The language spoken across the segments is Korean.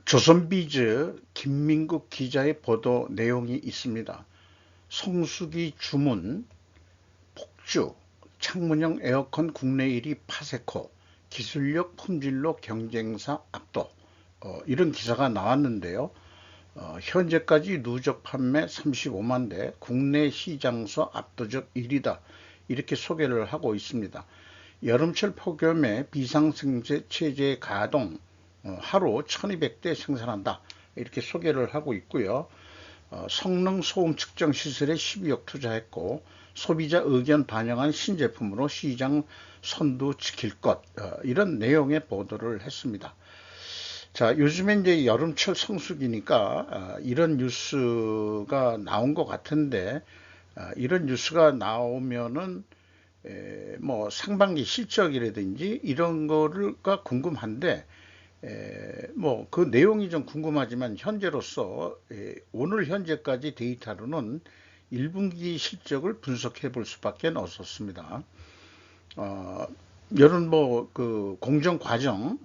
조선비즈 김민국 기자의 보도 내용이 있습니다. 성수기 주문, 폭주, 창문형 에어컨 국내 1위 파세코, 기술력 품질로 경쟁사 압도, 이런 기사가 나왔는데요. 현재까지 누적 판매 35만 대, 국내 시장서 압도적 1위다. 이렇게 소개를 하고 있습니다. 여름철 폭염에 비상생체 체제 가동, 하루 1200대 생산한다. 이렇게 소개를 하고 있고요. 성능 소음 측정 시설에 12억 투자했고 소비자 의견 반영한 신제품으로 시장 선두 지킬 것, 이런 내용의 보도를 했습니다. 자, 요즘에 이제 여름철 성수기니까 이런 뉴스가 나온 것 같은데, 이런 뉴스가 나오면은 뭐 상반기 실적이라든지 이런 거가 궁금한데, 뭐 그 내용이 좀 궁금하지만 현재로서 오늘 현재까지 데이터로는 1분기 실적을 분석해 볼 수밖에 없었습니다. 어, 이런 뭐 그 공정 과정,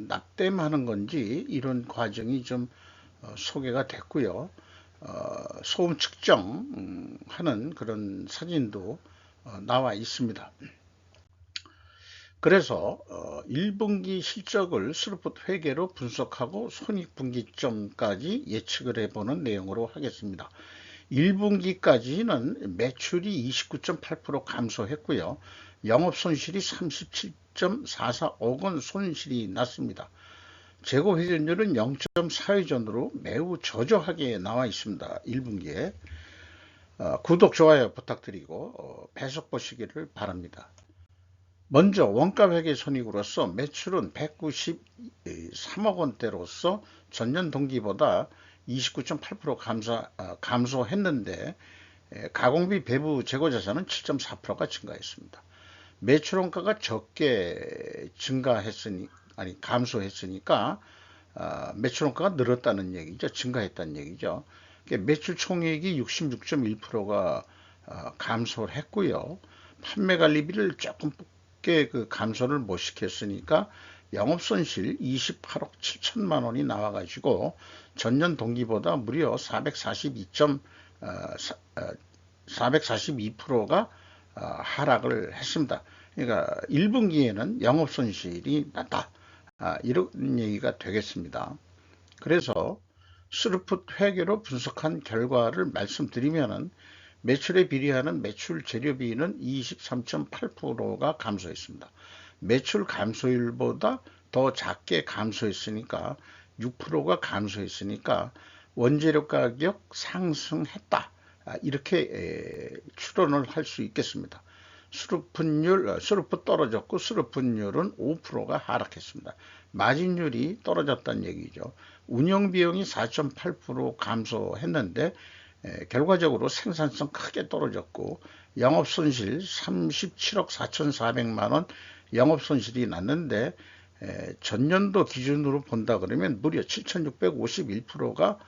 납땜하는 건지 이런 과정이 좀 소개가 됐고요. 소음 측정 하는 그런 사진도 나와 있습니다. 그래서 1분기 실적을 스루풋 회계로 분석하고 손익분기점까지 예측을 해보는 내용으로 하겠습니다. 1분기까지는 매출이 29.8% 감소했고요. 영업손실이 37.44억 원 손실이 났습니다. 재고회전율은 0.4회전으로 매우 저조하게 나와 있습니다. 1분기에. 구독, 좋아요 부탁드리고 배속 보시기를 바랍니다. 먼저 원가회계 손익으로서 매출은 193억 원대로서 전년 동기보다 29.8% 감소했는데, 가공비 배부 재고자산은 7.4%가 증가했습니다. 매출 원가가 적게 감소했으니까 매출 원가가 늘었다는 얘기죠. 증가했다는 얘기죠. 매출 총액이 66.1%가 감소를 했고요. 판매 관리비를 조금 그 감소를 못 시켰으니까 영업손실 28억 7천만 원이 나와가지고 전년 동기보다 무려 442%가 하락을 했습니다. 그러니까 1분기에는 영업손실이 났다. 이런 얘기가 되겠습니다. 그래서 스루풋 회계로 분석한 결과를 말씀드리면은, 매출에 비례하는 매출 재료비는 23.8%가 감소했습니다. 매출 감소율보다 더 작게 감소했으니까 6%가 감소했으니까 원재료 가격 상승했다. 이렇게 추론을 할 수 있겠습니다. 수루풋 떨어졌고 수루풋율은 5%가 하락했습니다. 마진율이 떨어졌다는 얘기죠. 운영비용이 4.8% 감소했는데 결과적으로 생산성 크게 떨어졌고 영업손실 37억 4,400만 원 영업손실이 났는데, 전년도 기준으로 본다 그러면 무려 7,651%가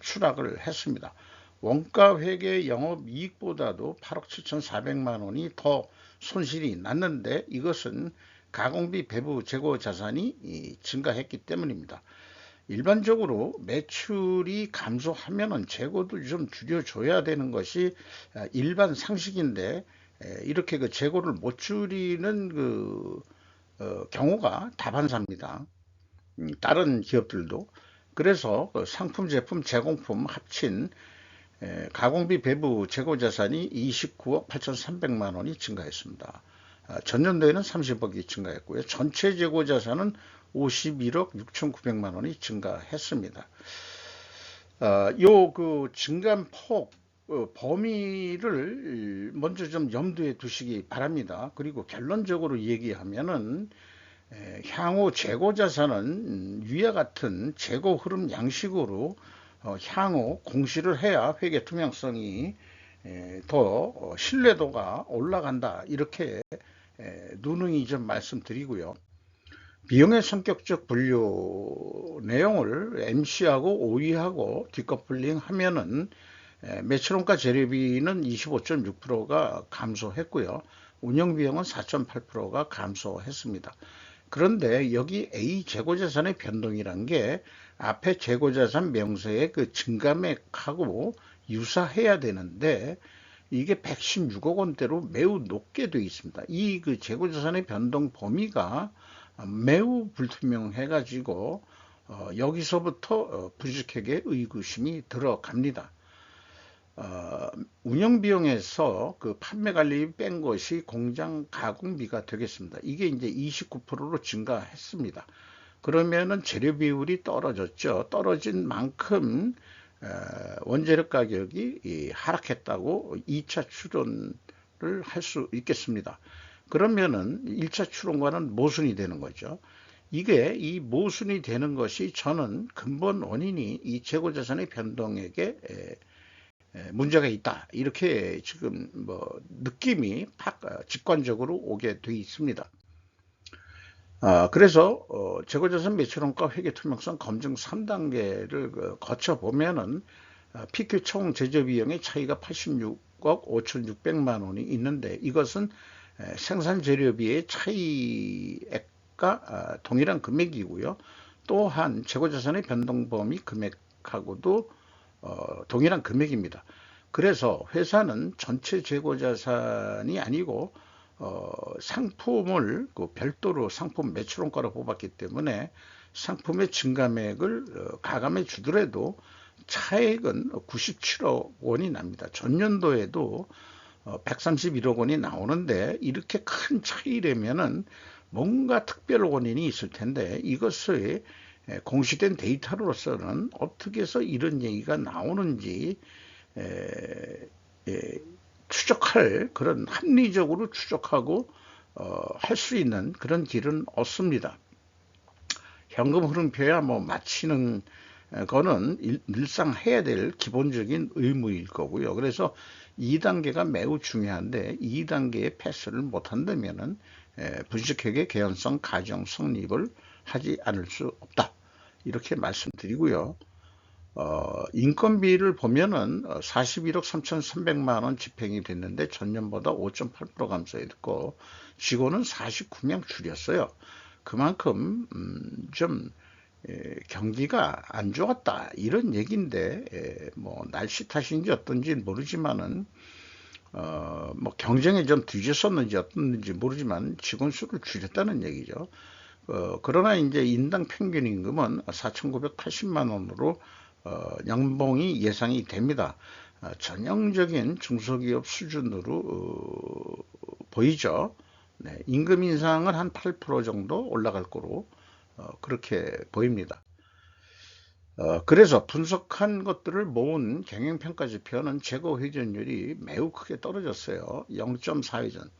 추락을 했습니다. 원가회계 영업이익보다도 8억 7,400만 원이 더 손실이 났는데, 이것은 가공비 배부 재고 자산이 증가했기 때문입니다. 일반적으로 매출이 감소하면 재고도 좀 줄여줘야 되는 것이 일반 상식인데, 이렇게 그 재고를 못 줄이는 그 경우가 다반사입니다. 다른 기업들도. 그래서 상품, 제품, 제공품 합친 가공비 배부 재고 자산이 29억 8,300만 원이 증가했습니다. 전년도에는 30억이 증가했고요. 전체 재고 자산은 51억 6,900만 원이 증가했습니다. 요 그 증감 폭, 범위를 먼저 좀 염두에 두시기 바랍니다. 그리고 결론적으로 얘기하면은, 향후 재고 자산은 위와 같은 재고 흐름 양식으로 향후 공시를 해야 회계 투명성이 더 신뢰도가 올라간다. 이렇게 누누이 좀 말씀드리고요. 비용의 성격적 분류 내용을 MC하고 OE하고 디커플링 하면은 매출원가 재료비는 25.6%가 감소했고요. 운영비용은 4.8%가 감소했습니다. 그런데 여기 A 재고자산의 변동이란 게 앞에 재고자산 명세의 그 증감액하고 유사해야 되는데 이게 116억 원대로 매우 높게 되어 있습니다. 이 그 재고자산의 변동 범위가 매우 불투명해 가지고 여기서부터 부식회계 의구심이 들어갑니다. 운영비용에서 그 판매관리비 뺀 것이 공장 가공비가 되겠습니다. 이게 이제 29%로 증가했습니다. 그러면은 재료 비율이 떨어졌죠. 떨어진 만큼 원재료 가격이 하락했다고 2차 추론을 할 수 있겠습니다. 그러면은 1차 추론과는 모순이 되는 거죠. 이게 이 모순이 되는 것이 저는 근본 원인이 이 재고자산의 변동액에 문제가 있다. 이렇게 지금 뭐 느낌이 직관적으로 오게 돼 있습니다. 그래서 재고자산 매출원가 회계 투명성 검증 3단계를 거쳐 보면은 PQ 총 제조 비용의 차이가 86억 5,600만 원이 있는데 이것은 생산 재료비의 차이액과 동일한 금액이고요. 또한 재고자산의 변동 범위 금액하고도 동일한 금액입니다. 그래서 회사는 전체 재고자산이 아니고 상품을 별도로 상품 매출원가로 뽑았기 때문에 상품의 증감액을 가감해 주더라도 차액은 97억 원이 납니다. 전년도에도 131억 원이 나오는데 이렇게 큰 차이라면은 뭔가 특별 원인이 있을 텐데 이것을 공시된 데이터로서는 어떻게 해서 이런 얘기가 나오는지 추적할 그런 합리적으로 추적하고 할 수 있는 그런 길은 없습니다. 현금 흐름표야 뭐 맞히는 거는 늘상 해야 될 기본적인 의무일 거고요. 그래서 2단계가 매우 중요한데 2단계의 패스를 못한다면은 분식회계 개연성 가정 성립을 하지 않을 수 없다. 이렇게 말씀드리고요. 인건비를 보면은 41억 3,300만 원 집행이 됐는데 전년보다 5.8% 감소했고 직원은 49명 줄였어요. 그만큼 좀 경기가 안 좋았다 이런 얘기인데 뭐 날씨 탓인지 어떤지 모르지만은 뭐 경쟁에 좀 뒤졌었는지 어떻는지 모르지만 직원 수를 줄였다는 얘기죠. 그러나 이제 인당 평균 임금은 4,980만 원으로 연봉이 예상이 됩니다. 전형적인 중소기업 수준으로 보이죠. 네, 임금 인상은 한 8% 정도 올라갈 거로 그렇게 보입니다. 그래서 분석한 것들을 모은 경영평가지표는 재고 회전율이 매우 크게 떨어졌어요. 0.4회전.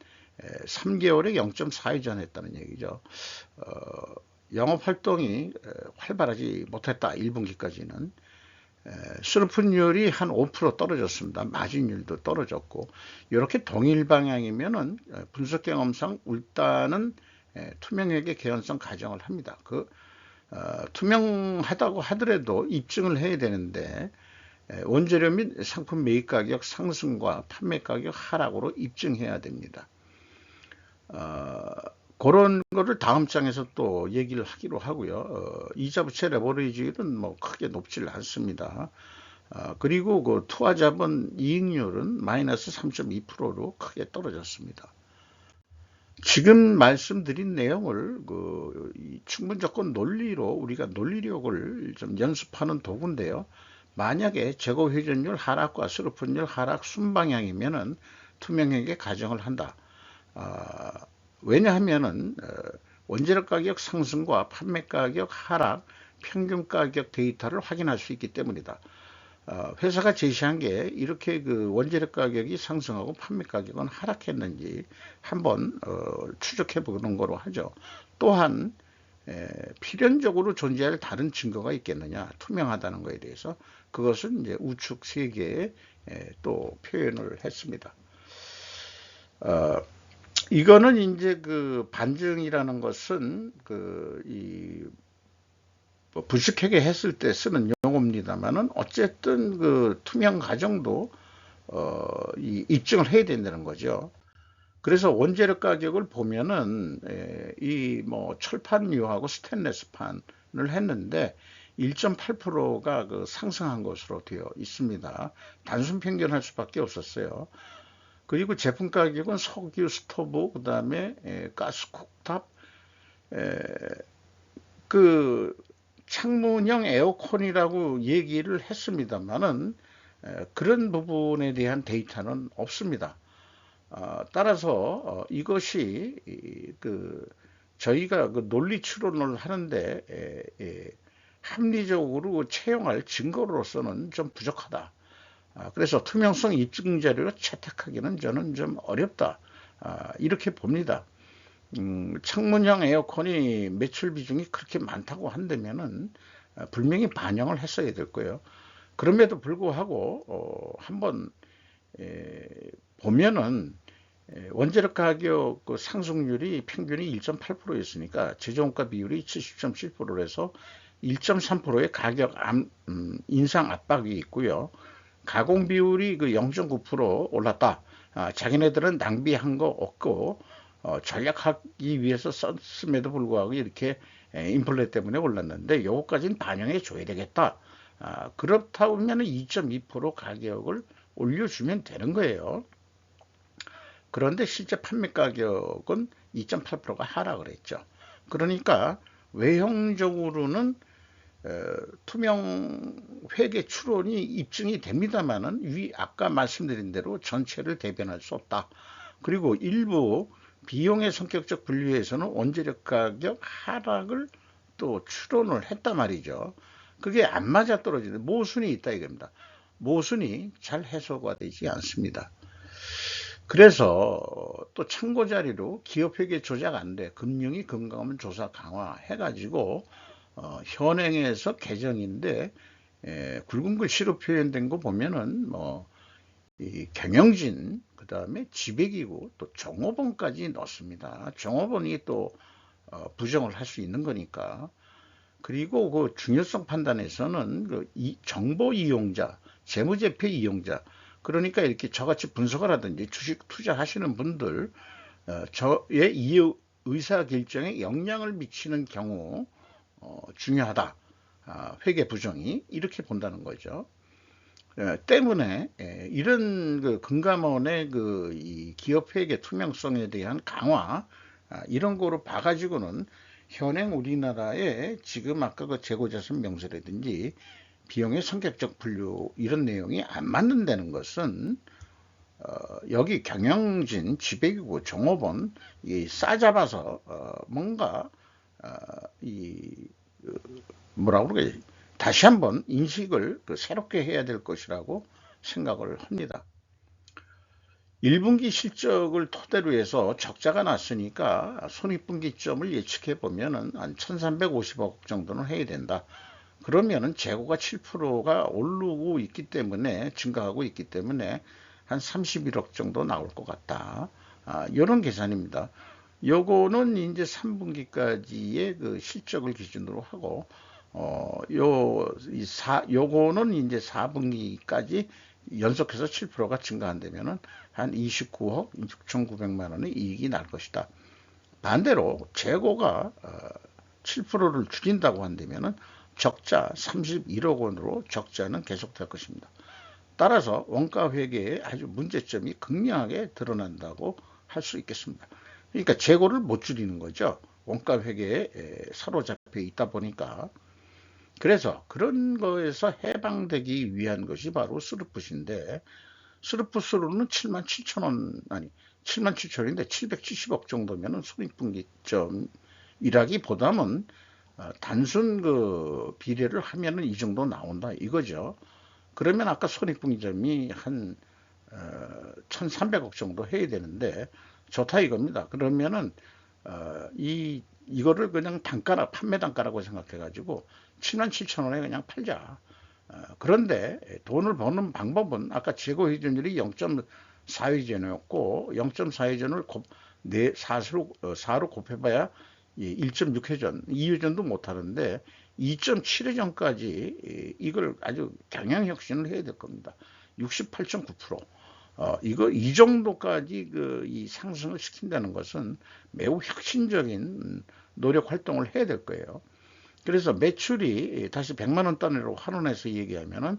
3개월에 0.4회전 했다는 얘기죠. 영업활동이 활발하지 못했다. 1분기까지는. 수납분율이 한 5% 떨어졌습니다. 마진율도 떨어졌고 이렇게 동일 방향이면은 분석 경험상 일단은 투명회계 개연성 가정을 합니다. 투명하다고 하더라도 입증을 해야 되는데 원재료 및 상품 매입 가격 상승과 판매 가격 하락으로 입증해야 됩니다. 그런 거를 다음 장에서 또 얘기를 하기로 하고요. 이자 부채 레버리지는 뭐 크게 높지 않습니다. 그리고 그 투하자본 이익률은 마이너스 3.2%로 크게 떨어졌습니다. 지금 말씀드린 내용을 충분조건 논리로 우리가 논리력을 좀 연습하는 도구인데요. 만약에 재고 회전율 하락과 수납분율 하락 순방향이면은 투명하게 가정을 한다. 왜냐하면은 원재료 가격 상승과 판매 가격 하락, 평균 가격 데이터를 확인할 수 있기 때문이다. 회사가 제시한 게 이렇게 그 원재료 가격이 상승하고 판매 가격은 하락했는지 한번 추적해 보는 거로 하죠. 또한 필연적으로 존재할 다른 증거가 있겠느냐, 투명하다는 것에 대해서 그것은 이제 우측 세 개에 또 표현을 했습니다. 이거는 이제 그 반증이라는 것은 뭐 불식회계 했을 때 쓰는 용어입니다만은 어쨌든 그 투명 과정도 입증을 해야 된다는 거죠. 그래서 원재료 가격을 보면은 이 뭐 철판유하고 스테인레스판을 했는데 1.8%가 그 상승한 것으로 되어 있습니다. 단순 평균할 수밖에 없었어요. 그리고 제품 가격은 석유 스토브, 그다음에 가스 쿡탑, 그 창문형 에어컨이라고 얘기를 했습니다만은 그런 부분에 대한 데이터는 없습니다. 따라서 이것이 그 저희가 그 논리 추론을 하는데 합리적으로 채용할 증거로서는 좀 부족하다. 그래서 투명성 입증 자료를 채택하기는 저는 좀 어렵다. 이렇게 봅니다. 창문형 에어컨이 매출 비중이 그렇게 많다고 한다면은 분명히 반영을 했어야 될 거예요. 그럼에도 불구하고 한번 보면은 원재료 가격 그 상승률이 평균이 1.8%였으니까 제조원가 비율이 70.7%에서 1.3%의 가격 인상 압박이 있고요. 가공 비율이 그 0.9% 올랐다. 자기네들은 낭비한 거 없고 전략하기 위해서 썼음에도 불구하고 이렇게 인플레 때문에 올랐는데 요거까지는 반영해 줘야 되겠다. 그렇다 보면 2.2% 가격을 올려주면 되는 거예요. 그런데 실제 판매 가격은 2.8%가 하락을 했죠. 그러니까 외형적으로는 투명 회계 추론이 입증이 됩니다만은 아까 말씀드린 대로 전체를 대변할 수 없다. 그리고 일부 비용의 성격적 분류에서는 원재료 가격 하락을 또 추론을 했단 말이죠. 그게 안 맞아 떨어지는 모순이 있다 이겁니다. 모순이 잘 해소가 되지 않습니다. 그래서 또 참고 자료로 기업회계 조작 안 돼. 금융위 금감원 조사 강화 해가지고 현행에서 개정인데 굵은 글씨로 표현된 거 보면은 뭐 이 경영진 그다음에 지배기구 또 종업원까지 넣습니다. 종업원이 또 부정을 할 수 있는 거니까. 그리고 그 중요성 판단에서는 그 정보 이용자, 재무제표 이용자, 그러니까 이렇게 저같이 분석을 하든지 주식 투자하시는 분들 저의 의사 결정에 영향을 미치는 경우 중요하다. 회계 부정이 이렇게 본다는 거죠. 때문에 이런 그 금감원의 그 이 기업 회계 투명성에 대한 강화 이런 거로 봐가지고는 현행 우리나라의 지금 아까 그 재고자산 명세라든지 비용의 성격적 분류 이런 내용이 안 맞는다는 것은 여기 경영진, 지배기구, 종업원 싸잡아서 뭔가 이 뭐라고 그러게 다시 한번 인식을 새롭게 해야 될 것이라고 생각을 합니다. 1분기 실적을 토대로 해서 적자가 났으니까 손익분기점을 예측해 보면은 한 1350억 정도는 해야 된다. 그러면은 재고가 7%가 오르고 있기 때문에 증가하고 있기 때문에 한 31억 정도 나올 것 같다. 이런 계산입니다. 요거는 이제 3분기까지의 그 실적을 기준으로 하고 요거는 이제 4분기까지 연속해서 7%가 증가한다면은 한 29억 6,900만 원의 이익이 날 것이다. 반대로 재고가 7%를 줄인다고 한다면은 적자 31억 원으로 적자는 계속될 것입니다. 따라서 원가 회계에 아주 문제점이 극명하게 드러난다고 할 수 있겠습니다. 그러니까 재고를 못 줄이는 거죠. 원가 회계에 사로잡혀 있다 보니까. 그래서 그런 거에서 해방되기 위한 것이 바로 스루풋인데 스루풋으로는 7만 7천 원 아니 7만 7천인데 770억 정도면은 손익분기점이라기보다는 단순 그 비례를 하면은 이 정도 나온다 이거죠. 그러면 아까 손익분기점이 한 1,300억 정도 해야 되는데 좋다 이겁니다. 그러면은 이거를 그냥 단가라 판매 단가라고 생각해 가지고 7만 7천 원에 그냥 팔자. 그런데 돈을 버는 방법은 아까 재고 회전율이 0.4회전이었고 0.4회전을 4로 곱해봐야 1.6회전, 2회전도 못하는데 2.7회전까지 이걸 아주 경영혁신을 해야 될 겁니다. 68.9%. 이 정도까지 이 상승을 시킨다는 것은 매우 혁신적인 노력 활동을 해야 될 거예요. 그래서 매출이 다시 100만 원 단위로 환원해서 얘기하면은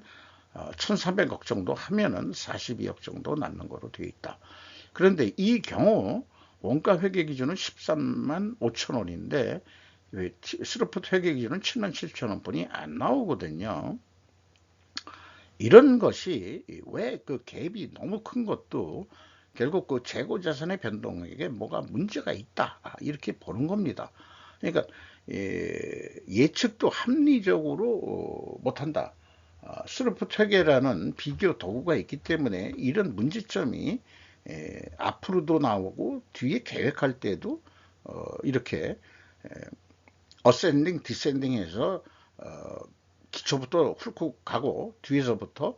1,300억 정도 하면은 42억 정도 남는 거로 되어 있다. 그런데 이 경우 원가 회계 기준은 13만 5천 원인데 스루풋 회계 기준은 7만 7천 원뿐이 안 나오거든요. 이런 것이 왜 그 갭이 너무 큰 것도 결국 그 재고 자산의 변동액에 뭐가 문제가 있다, 이렇게 보는 겁니다. 그러니까 예측도 합리적으로 못한다. 스루프 회계라는 비교 도구가 있기 때문에 이런 문제점이 앞으로도 나오고 뒤에 계획할 때도 이렇게 어센딩 디센딩 해서 기초부터 훑고 가고 뒤에서부터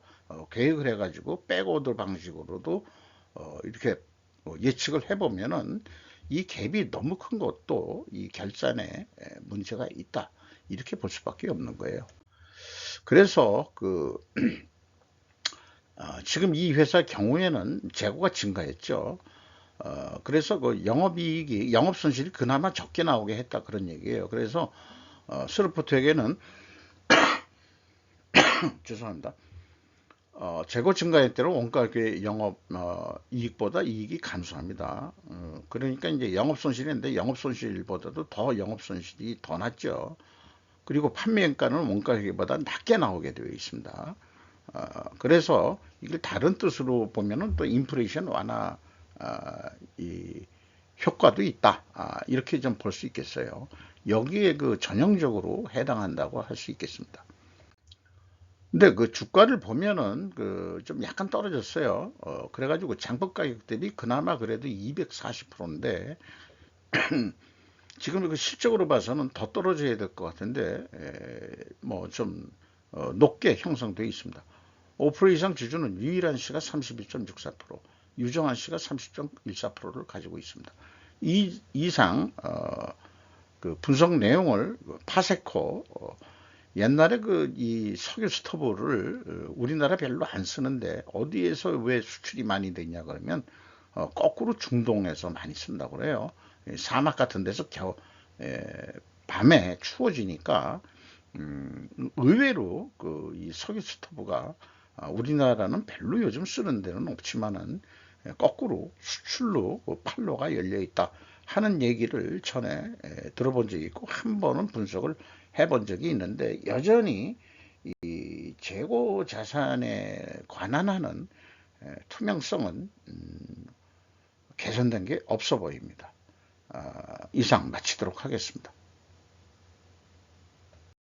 계획을 해가지고 백오더 방식으로도 이렇게 예측을 해보면은 이 갭이 너무 큰 것도 이 결산에 문제가 있다, 이렇게 볼 수밖에 없는 거예요. 그래서 지금 이 회사 경우에는 재고가 증가했죠. 그래서 그 영업이익이 영업손실이 그나마 적게 나오게 했다, 그런 얘기예요. 그래서 스루프트에게는 죄송합니다. 재고 증가에 따라 원가의 영업 이익보다 이익이 감소합니다. 그러니까 이제 영업 손실인데 영업 손실보다도 더 영업 손실이 더 낮죠. 그리고 판매가는 원가회계보다 낮게 나오게 되어 있습니다. 그래서 이걸 다른 뜻으로 보면은 또 인플레이션 완화 이 효과도 있다, 이렇게 좀 볼 수 있겠어요. 여기에 그 전형적으로 해당한다고 할 수 있겠습니다. 근데 그 주가를 보면은 좀 약간 떨어졌어요. 그래가지고 장법 가격 대비 그나마 그래도 240%인데 지금 그 실적으로 봐서는 더 떨어져야 될 것 같은데 뭐 좀 높게 형성되어 있습니다. 5% 이상 주주는 유일한 씨가 32.64%, 유정한 씨가 30.14%를 가지고 있습니다. 이 이상 그 분석 내용을 파세코, 옛날에 이 석유 스토브를 우리나라 별로 안 쓰는데 어디에서 왜 수출이 많이 되냐 그러면 거꾸로 중동에서 많이 쓴다고 그래요. 사막 같은 데서 밤에 추워지니까 의외로 이 석유 스토브가 우리나라는 별로 요즘 쓰는 데는 없지만은 거꾸로 수출로 판로가 열려 있다 하는 얘기를 전에 들어본 적이 있고 한 번은 분석을 해본 적이 있는데 여전히 이 재고 자산에 관한 하는 투명성은 개선된 게 없어 보입니다. 이상 마치도록 하겠습니다.